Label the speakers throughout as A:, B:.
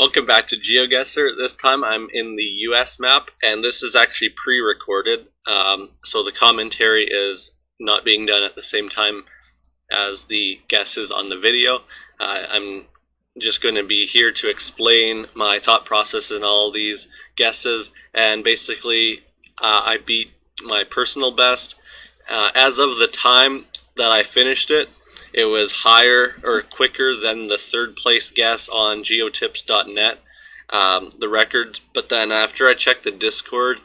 A: Welcome back to GeoGuessr. This time I'm in the US map, and this is actually pre-recorded, so the commentary is not being done at the same time as the guesses on the video. I'm just going to be here to explain my thought process in all these guesses, and basically I beat my personal best. As of the time that I finished it, it was higher or quicker than the third place guess on geotips.net, the records. But then after I checked the Discord,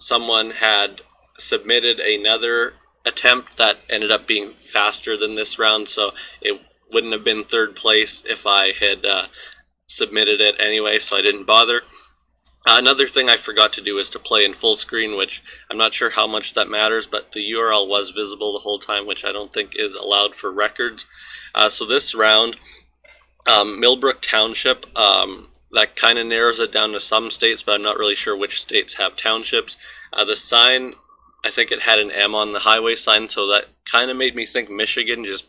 A: someone had submitted another attempt that ended up being faster than this round, so it wouldn't have been third place if I had submitted it anyway, so I didn't bother. Another thing I forgot to do is to play in full screen, which I'm not sure how much that matters, but the URL was visible the whole time, which I don't think is allowed for records. So this round, Millbrook Township, that kind of narrows it down to some states, but I'm not really sure which states have townships. The sign, I think it had an M on the highway sign, so that kind of made me think Michigan, just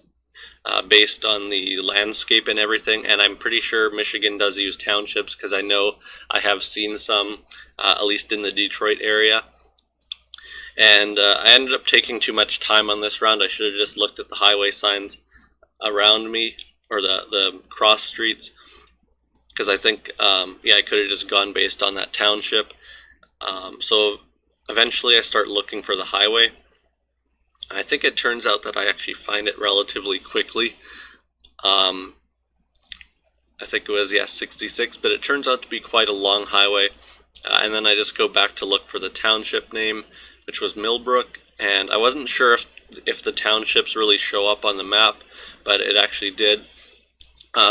A: based on the landscape and everything. And I'm pretty sure Michigan does use townships, because I know I have seen some, at least in the Detroit area. And I ended up taking too much time on this round. I should have just looked at the highway signs around me, or the cross streets, because I think yeah, I could have just gone based on that township. So eventually I start looking for the highway. I think it turns out that I actually find it relatively quickly. I think it was, 66, but it turns out to be quite a long highway. And then I just go back to look for the township name, which was Millbrook, and I wasn't sure if the townships really show up on the map, but it actually did.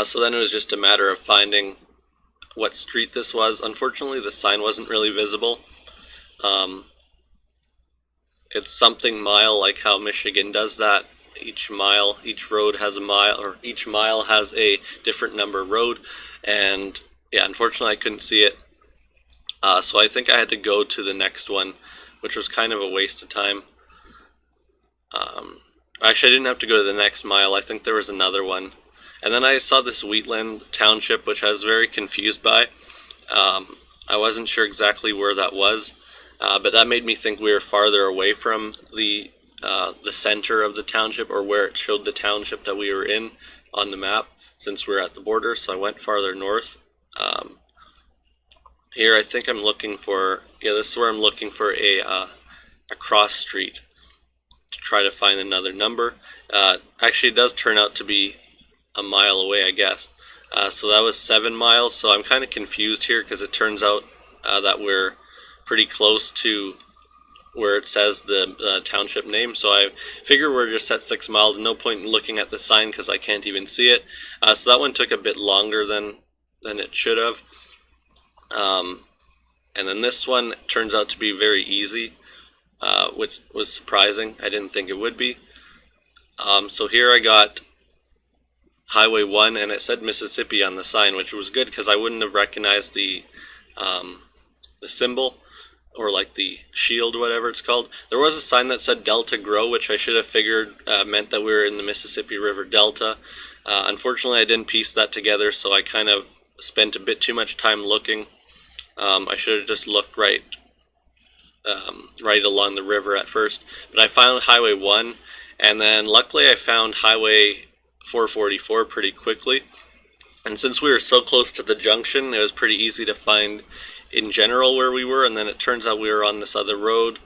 A: So then it was just a matter of finding what street this was. Unfortunately, the sign wasn't really visible. It's something mile, like how Michigan does that. Each road has a mile, or each mile has a different number road. And yeah, unfortunately I couldn't see it. So I think I had to go to the next one, which was kind of a waste of time. Actually, I didn't have to go to the next mile. I think there was another one. And then I saw this Wheatland Township, which I was very confused by. I wasn't sure exactly where that was. But that made me think we were farther away from the center of the township, or where it showed the township that we were in on the map, since we're at the border, so I went farther north. Here I think I'm looking for, this is where I'm looking for a cross street to try to find another number. Actually, it does turn out to be a mile away, I guess. So that was 7 miles, so I'm kind of confused here, because it turns out that we're pretty close to where it says the township name, so I figure we're just at 6 miles. No point in looking at the sign because I can't even see it. So that one took a bit longer than it should have. And then this one turns out to be very easy, which was surprising. I didn't think it would be. So here I got Highway 1, and it said Mississippi on the sign, which was good because I wouldn't have recognized the symbol, or like the shield, whatever it's called. There was a sign that said Delta Grow, which I should have figured meant that we were in the Mississippi River Delta. Unfortunately, I didn't piece that together, so I kind of spent a bit too much time looking. I should have just looked right along the river at first. But I found Highway 1, and then luckily I found Highway 444 pretty quickly. And since we were so close to the junction, it was pretty easy to find in general where we were, and then it turns out we were on this other road.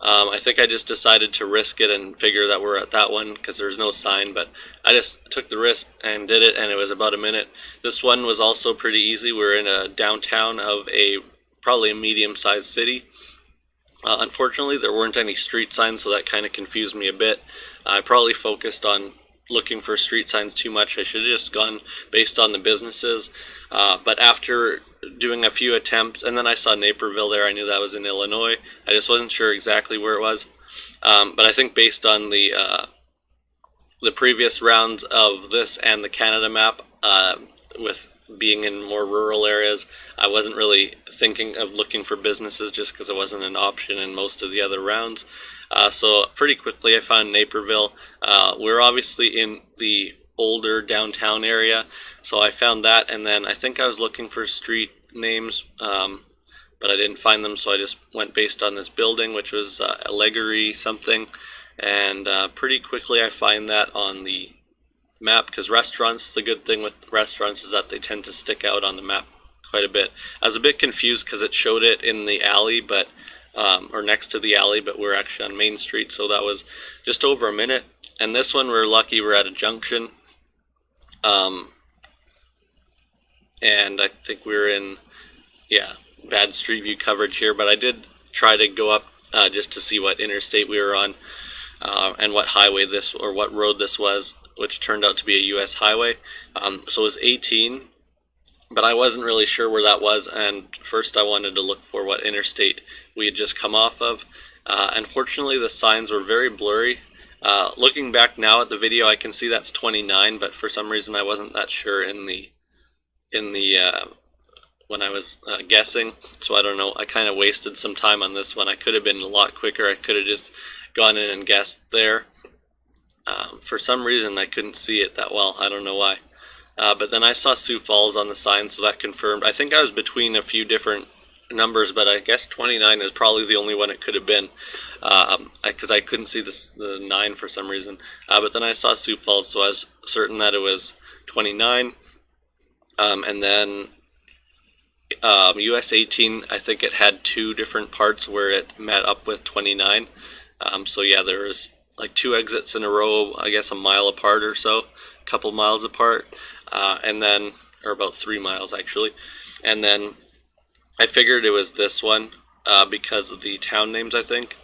A: I think I just decided to risk it and figure that we're at that one because there's no sign, but I just took the risk and did it, and it was about a minute. This one was also pretty easy. We were in a downtown of probably a medium-sized city. Unfortunately, there weren't any street signs, so that kind of confused me a bit. I probably focused on looking for street signs too much. I should have just gone based on the businesses. But after doing a few attempts, and then I saw Naperville there, I knew that was in Illinois. I just wasn't sure exactly where it was. But I think based on the previous rounds of this and the Canada map, with being in more rural areas, I wasn't really thinking of looking for businesses just because it wasn't an option in most of the other rounds. So pretty quickly I found Naperville. We're obviously in the older downtown area. So I found that, and then I think I was looking for street names, but I didn't find them, so I just went based on this building, which was Allegory something, and pretty quickly I find that on the map, because restaurants, the good thing with restaurants is that they tend to stick out on the map quite a bit. I was a bit confused because it showed it in the alley, but or next to the alley, but we're actually on Main Street, so that was just over a minute. And this one, we're lucky we're at a junction, and I think we're in, yeah, bad street view coverage here, but I did try to go up just to see what interstate we were on, and what highway this, or what road this was, which turned out to be a US highway. So it was 18, but I wasn't really sure where that was, and first I wanted to look for what interstate we had just come off of. Unfortunately, the signs were very blurry. Looking back now at the video, I can see that's 29, but for some reason I wasn't that sure in the when I was guessing, so I don't know. I kind of wasted some time on this one. I could have been a lot quicker. I could have just gone in and guessed there. For some reason I couldn't see it that well. I don't know why. But then I saw Sioux Falls on the sign, so that confirmed. I think I was between a few different numbers, but I guess 29 is probably the only one it could have been, because I couldn't see the 9 for some reason. But then I saw Sioux Falls, so I was certain that it was 29. And then US 18, I think it had 2 different parts where it met up with 29. So yeah, there was like 2 exits in a row, I guess a mile apart or so, a couple miles apart, and then, or about 3 miles actually. And then I figured it was this one because of the town names, I think.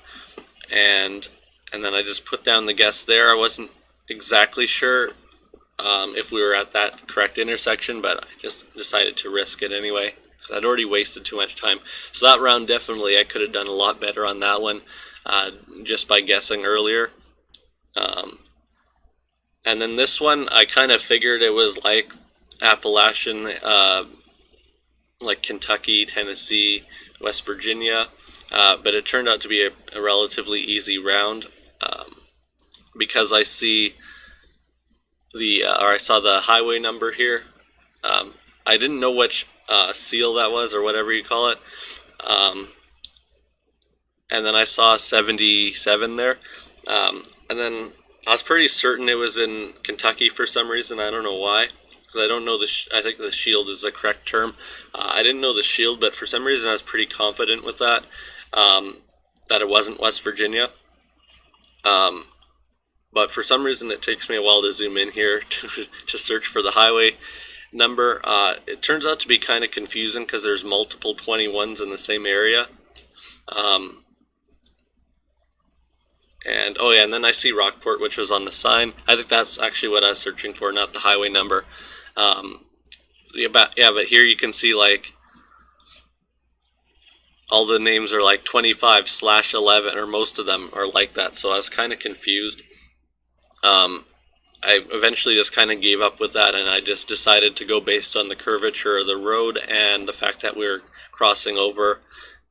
A: And then I just put down the guess there. I wasn't exactly sure if we were at that correct intersection, but I just decided to risk it anyway, because I'd already wasted too much time. So that round, definitely I could have done a lot better on that one, just by guessing earlier. And then this one, I kind of figured it was like Appalachian, like Kentucky, Tennessee, West Virginia, but it turned out to be a relatively easy round, because I see I saw the highway number here. I didn't know which seal that was, or whatever you call it, and then I saw 77 there, and then I was pretty certain it was in Kentucky for some reason. I don't know why, because I don't know I think the shield is the correct term. I didn't know the shield, but for some reason I was pretty confident with that, that it wasn't West Virginia. But for some reason it takes me a while to zoom in here to search for the highway number. It turns out to be kind of confusing because there's multiple 21s in the same area. And oh yeah, and then I see Rockport, which was on the sign. I think that's actually what I was searching for, not the highway number. But here you can see like all the names are like 25/11, or most of them are like that. So I was kind of confused. I eventually just kind of gave up with that, and I just decided to go based on the curvature of the road and the fact that we were crossing over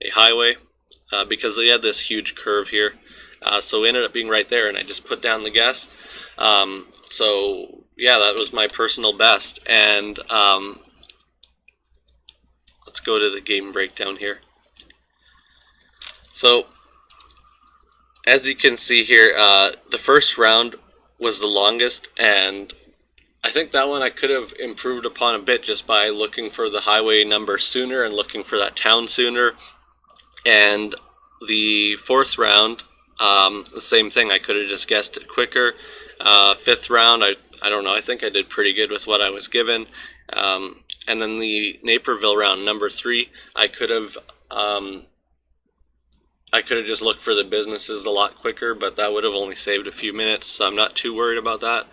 A: a highway, because they had this huge curve here. So it ended up being right there, and I just put down the guess. So yeah, that was my personal best. And let's go to the game breakdown here. So as you can see here, the first round was the longest, and I think that one I could have improved upon a bit just by looking for the highway number sooner and looking for that town sooner. And the fourth round, the same thing, I could have just guessed it quicker. Fifth round, I don't know, I think I did pretty good with what I was given. And then the Naperville round, number 3, I could have just looked for the businesses a lot quicker, but that would have only saved a few minutes, so I'm not too worried about that.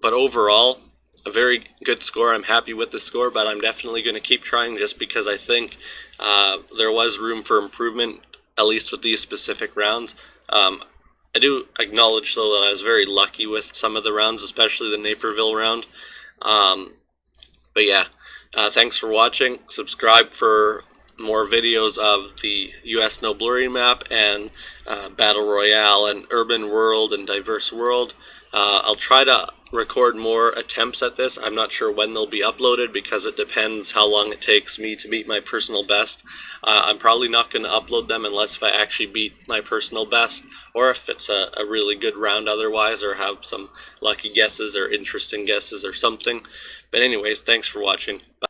A: But overall, a very good score. I'm happy with the score, but I'm definitely going to keep trying, just because I think there was room for improvement, at least with these specific rounds. I do acknowledge, though, that I was very lucky with some of the rounds, especially the Naperville round. But yeah, thanks for watching. Subscribe for more videos of the US No Blurry map and Battle Royale and Urban World and Diverse World. I'll try to record more attempts at this. I'm not sure when they'll be uploaded because it depends how long it takes me to beat my personal best. I'm probably not going to upload them unless if I actually beat my personal best, or if it's a really good round otherwise, or have some lucky guesses or interesting guesses or something. But anyways, thanks for watching. Bye.